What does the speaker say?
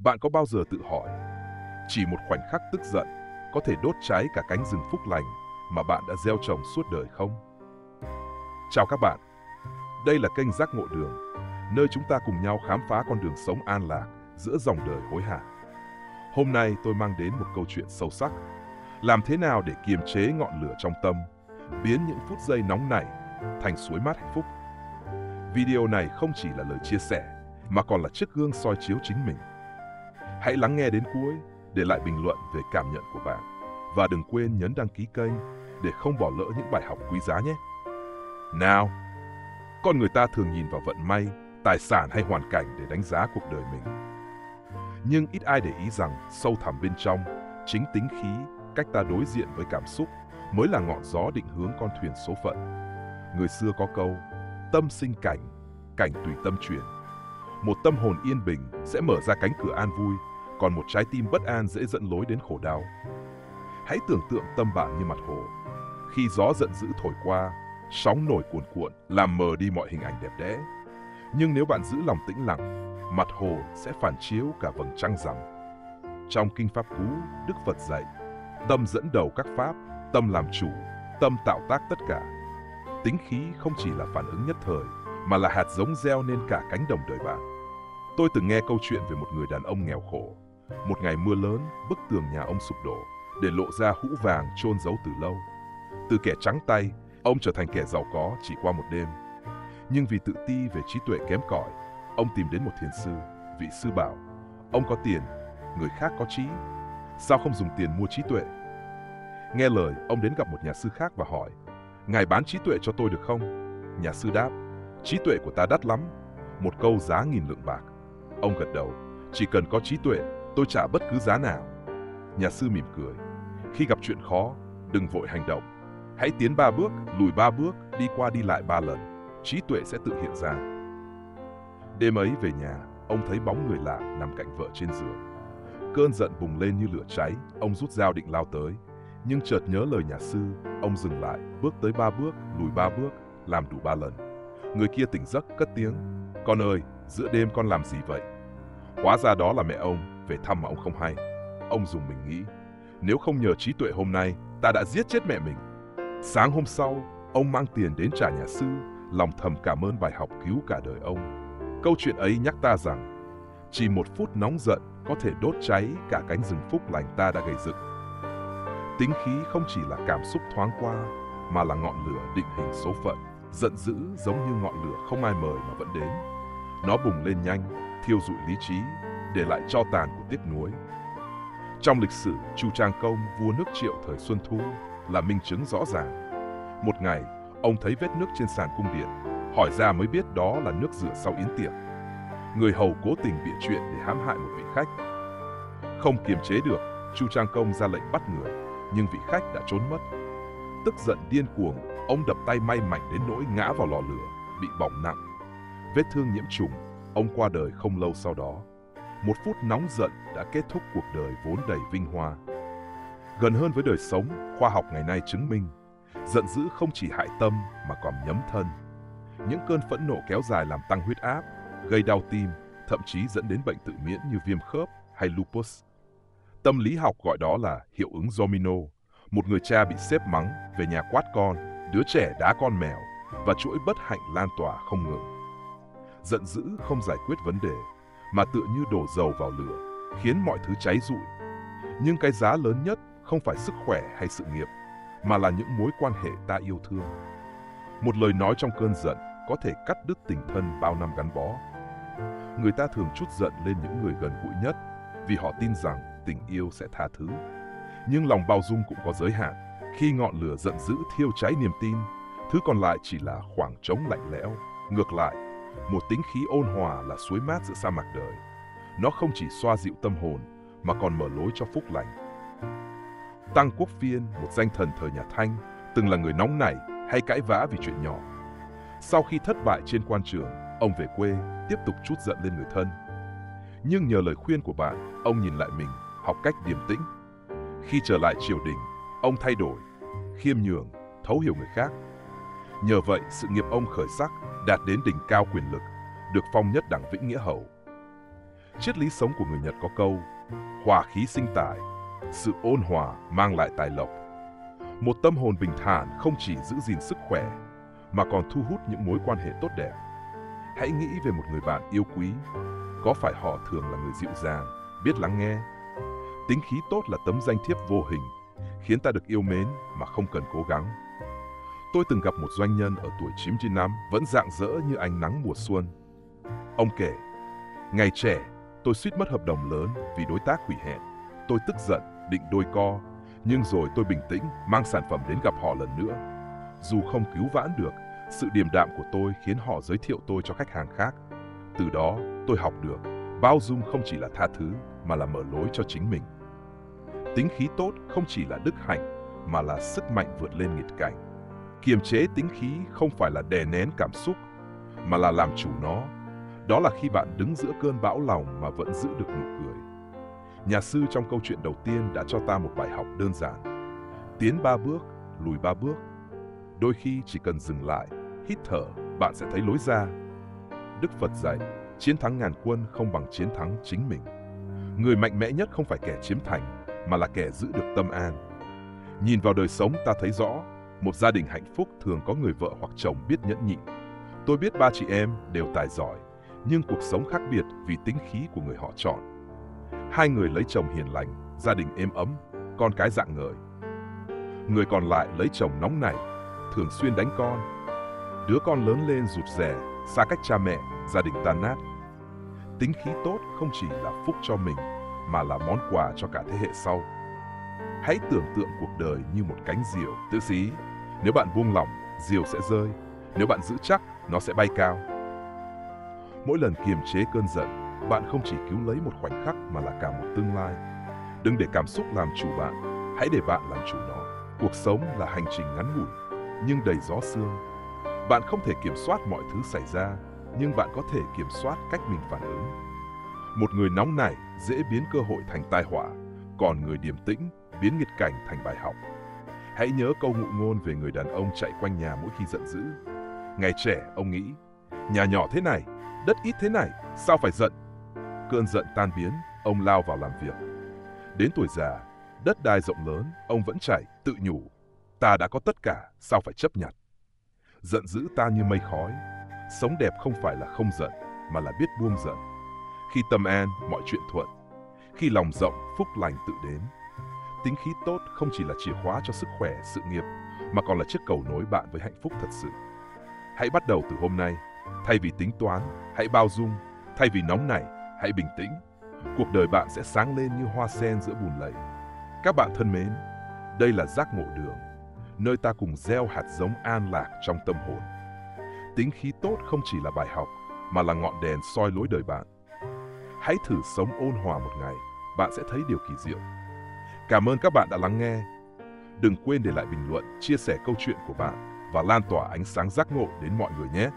Bạn có bao giờ tự hỏi, chỉ một khoảnh khắc tức giận có thể đốt cháy cả cánh rừng phúc lành mà bạn đã gieo trồng suốt đời không? Chào các bạn, đây là kênh Giác Ngộ Đường, nơi chúng ta cùng nhau khám phá con đường sống an lạc giữa dòng đời hối hả. Hôm nay tôi mang đến một câu chuyện sâu sắc, làm thế nào để kiềm chế ngọn lửa trong tâm, biến những phút giây nóng nảy thành suối mát hạnh phúc. Video này không chỉ là lời chia sẻ, mà còn là chiếc gương soi chiếu chính mình. Hãy lắng nghe đến cuối, để lại bình luận về cảm nhận của bạn. Và đừng quên nhấn đăng ký kênh để không bỏ lỡ những bài học quý giá nhé. Nào, con người ta thường nhìn vào vận may, tài sản hay hoàn cảnh để đánh giá cuộc đời mình. Nhưng ít ai để ý rằng sâu thẳm bên trong, chính tính khí, cách ta đối diện với cảm xúc mới là ngọn gió định hướng con thuyền số phận. Người xưa có câu, tâm sinh cảnh, cảnh tùy tâm chuyển. Một tâm hồn yên bình sẽ mở ra cánh cửa an vui, còn một trái tim bất an dễ dẫn lối đến khổ đau. Hãy tưởng tượng tâm bạn như mặt hồ. Khi gió giận dữ thổi qua, sóng nổi cuồn cuộn làm mờ đi mọi hình ảnh đẹp đẽ. Nhưng nếu bạn giữ lòng tĩnh lặng, mặt hồ sẽ phản chiếu cả vầng trăng rằm. Trong Kinh Pháp Cú, Đức Phật dạy, tâm dẫn đầu các pháp, tâm làm chủ, tâm tạo tác tất cả. Tính khí không chỉ là phản ứng nhất thời, mà là hạt giống gieo nên cả cánh đồng đời bạn. Tôi từng nghe câu chuyện về một người đàn ông nghèo khổ. Một ngày mưa lớn, bức tường nhà ông sụp đổ, để lộ ra hũ vàng chôn giấu từ lâu. Từ kẻ trắng tay, ông trở thành kẻ giàu có chỉ qua một đêm. Nhưng vì tự ti về trí tuệ kém cỏi, ông tìm đến một thiền sư. Vị sư bảo, ông có tiền, người khác có trí, sao không dùng tiền mua trí tuệ? Nghe lời, ông đến gặp một nhà sư khác và hỏi, ngài bán trí tuệ cho tôi được không? Nhà sư đáp, trí tuệ của ta đắt lắm, một câu giá 1000 lượng bạc. Ông gật đầu, chỉ cần có trí tuệ, tôi trả bất cứ giá nào. Nhà sư mỉm cười, khi gặp chuyện khó, đừng vội hành động. Hãy tiến 3 bước, lùi 3 bước, đi qua đi lại 3 lần, trí tuệ sẽ tự hiện ra. Đêm ấy về nhà, ông thấy bóng người lạ nằm cạnh vợ trên giường. Cơn giận bùng lên như lửa cháy, ông rút dao định lao tới. Nhưng chợt nhớ lời nhà sư, ông dừng lại, bước tới 3 bước, lùi 3 bước, làm đủ 3 lần. Người kia tỉnh giấc, cất tiếng, con ơi, giữa đêm con làm gì vậy? Hóa ra đó là mẹ ông, về thăm mà ông không hay. Ông dùng mình nghĩ, nếu không nhờ trí tuệ hôm nay, ta đã giết chết mẹ mình. Sáng hôm sau, ông mang tiền đến trả nhà sư, lòng thầm cảm ơn bài học cứu cả đời ông. Câu chuyện ấy nhắc ta rằng, chỉ một phút nóng giận có thể đốt cháy cả cánh rừng phúc lành ta đã gây dựng. Tính khí không chỉ là cảm xúc thoáng qua, mà là ngọn lửa định hình số phận. Giận dữ giống như ngọn lửa không ai mời mà vẫn đến. Nó bùng lên nhanh, thiêu rụi lý trí, để lại tro tàn của tiếc nuối. Trong lịch sử, Chu Trang Công, vua nước Triệu thời Xuân Thu, là minh chứng rõ ràng. Một ngày, ông thấy vết nước trên sàn cung điện, hỏi ra mới biết đó là nước rửa sau yến tiệc. Người hầu cố tình bịa chuyện để hãm hại một vị khách. Không kiềm chế được, Chu Trang Công ra lệnh bắt người, nhưng vị khách đã trốn mất. Tức giận điên cuồng, ông đập tay may mảnh đến nỗi ngã vào lò lửa, bị bỏng nặng. Vết thương nhiễm trùng, ông qua đời không lâu sau đó. Một phút nóng giận đã kết thúc cuộc đời vốn đầy vinh hoa. Gần hơn với đời sống, khoa học ngày nay chứng minh, giận dữ không chỉ hại tâm mà còn nhấm thân. Những cơn phẫn nộ kéo dài làm tăng huyết áp, gây đau tim, thậm chí dẫn đến bệnh tự miễn như viêm khớp hay lupus. Tâm lý học gọi đó là hiệu ứng domino. Một người cha bị sếp mắng, về nhà quát con, đứa trẻ đá con mèo, và chuỗi bất hạnh lan tỏa không ngừng. Giận dữ không giải quyết vấn đề, mà tựa như đổ dầu vào lửa, khiến mọi thứ cháy rụi. Nhưng cái giá lớn nhất không phải sức khỏe hay sự nghiệp, mà là những mối quan hệ ta yêu thương. Một lời nói trong cơn giận có thể cắt đứt tình thân bao năm gắn bó. Người ta thường trút giận lên những người gần gũi nhất, vì họ tin rằng tình yêu sẽ tha thứ. Nhưng lòng bao dung cũng có giới hạn. Khi ngọn lửa giận dữ thiêu cháy niềm tin, thứ còn lại chỉ là khoảng trống lạnh lẽo. Ngược lại, một tính khí ôn hòa là suối mát giữa sa mạc đời. Nó không chỉ xoa dịu tâm hồn, mà còn mở lối cho phúc lành. Tăng Quốc Phiên, một danh thần thời nhà Thanh, từng là người nóng nảy hay cãi vã vì chuyện nhỏ. Sau khi thất bại trên quan trường, ông về quê, tiếp tục trút giận lên người thân. Nhưng nhờ lời khuyên của bạn, ông nhìn lại mình, học cách điềm tĩnh. Khi trở lại triều đình, ông thay đổi, khiêm nhường, thấu hiểu người khác. Nhờ vậy, sự nghiệp ông khởi sắc, đạt đến đỉnh cao quyền lực, được phong nhất đẳng Vĩnh Nghĩa Hầu. Triết lý sống của người Nhật có câu, hòa khí sinh tài, sự ôn hòa mang lại tài lộc. Một tâm hồn bình thản không chỉ giữ gìn sức khỏe, mà còn thu hút những mối quan hệ tốt đẹp. Hãy nghĩ về một người bạn yêu quý, có phải họ thường là người dịu dàng, biết lắng nghe? Tính khí tốt là tấm danh thiếp vô hình, khiến ta được yêu mến mà không cần cố gắng. Tôi từng gặp một doanh nhân ở tuổi 95 vẫn rạng rỡ như ánh nắng mùa xuân. Ông kể, ngày trẻ, tôi suýt mất hợp đồng lớn vì đối tác hủy hẹn. Tôi tức giận, định đôi co, nhưng rồi tôi bình tĩnh mang sản phẩm đến gặp họ lần nữa. Dù không cứu vãn được, sự điềm đạm của tôi khiến họ giới thiệu tôi cho khách hàng khác. Từ đó, tôi học được, bao dung không chỉ là tha thứ, mà là mở lối cho chính mình. Tính khí tốt không chỉ là đức hạnh, mà là sức mạnh vượt lên nghịch cảnh. Kiềm chế tính khí không phải là đè nén cảm xúc, mà là làm chủ nó. Đó là khi bạn đứng giữa cơn bão lòng mà vẫn giữ được nụ cười. Nhà sư trong câu chuyện đầu tiên đã cho ta một bài học đơn giản. Tiến 3 bước, lùi 3 bước. Đôi khi chỉ cần dừng lại, hít thở, bạn sẽ thấy lối ra. Đức Phật dạy, chiến thắng ngàn quân không bằng chiến thắng chính mình. Người mạnh mẽ nhất không phải kẻ chiếm thành, mà là kẻ giữ được tâm an. Nhìn vào đời sống ta thấy rõ, một gia đình hạnh phúc thường có người vợ hoặc chồng biết nhẫn nhịn. Tôi biết 3 chị em đều tài giỏi, nhưng cuộc sống khác biệt vì tính khí của người họ chọn. 2 người lấy chồng hiền lành, gia đình êm ấm, con cái rạng ngời. Người còn lại lấy chồng nóng nảy, thường xuyên đánh con. Đứa con lớn lên rụt rè, xa cách cha mẹ, gia đình tan nát. Tính khí tốt không chỉ là phúc cho mình, mà là món quà cho cả thế hệ sau. Hãy tưởng tượng cuộc đời như một cánh diều tự xí. Nếu bạn buông lỏng, diều sẽ rơi. Nếu bạn giữ chắc, nó sẽ bay cao. Mỗi lần kiềm chế cơn giận, bạn không chỉ cứu lấy một khoảnh khắc mà là cả một tương lai. Đừng để cảm xúc làm chủ bạn, hãy để bạn làm chủ nó. Cuộc sống là hành trình ngắn ngủi, nhưng đầy gió sương. Bạn không thể kiểm soát mọi thứ xảy ra, nhưng bạn có thể kiểm soát cách mình phản ứng. Một người nóng nảy dễ biến cơ hội thành tai họa, còn người điềm tĩnh biến nghịch cảnh thành bài học. Hãy nhớ câu ngụ ngôn về người đàn ông chạy quanh nhà mỗi khi giận dữ. Ngày trẻ, ông nghĩ, nhà nhỏ thế này, đất ít thế này, sao phải giận? Cơn giận tan biến, ông lao vào làm việc. Đến tuổi già, đất đai rộng lớn, ông vẫn chạy, tự nhủ, ta đã có tất cả, sao phải chấp nhặt? Giận dữ ta như mây khói. Sống đẹp không phải là không giận, mà là biết buông giận. Khi tâm an, mọi chuyện thuận. Khi lòng rộng, phúc lành tự đến. Tính khí tốt không chỉ là chìa khóa cho sức khỏe, sự nghiệp, mà còn là chiếc cầu nối bạn với hạnh phúc thật sự. Hãy bắt đầu từ hôm nay. Thay vì tính toán, hãy bao dung. Thay vì nóng nảy, hãy bình tĩnh. Cuộc đời bạn sẽ sáng lên như hoa sen giữa bùn lầy. Các bạn thân mến, đây là Giác Ngộ Đường, nơi ta cùng gieo hạt giống an lạc trong tâm hồn. Tính khí tốt không chỉ là bài học, mà là ngọn đèn soi lối đời bạn. Hãy thử sống ôn hòa một ngày, bạn sẽ thấy điều kỳ diệu. Cảm ơn các bạn đã lắng nghe. Đừng quên để lại bình luận, chia sẻ câu chuyện của bạn và lan tỏa ánh sáng giác ngộ đến mọi người nhé.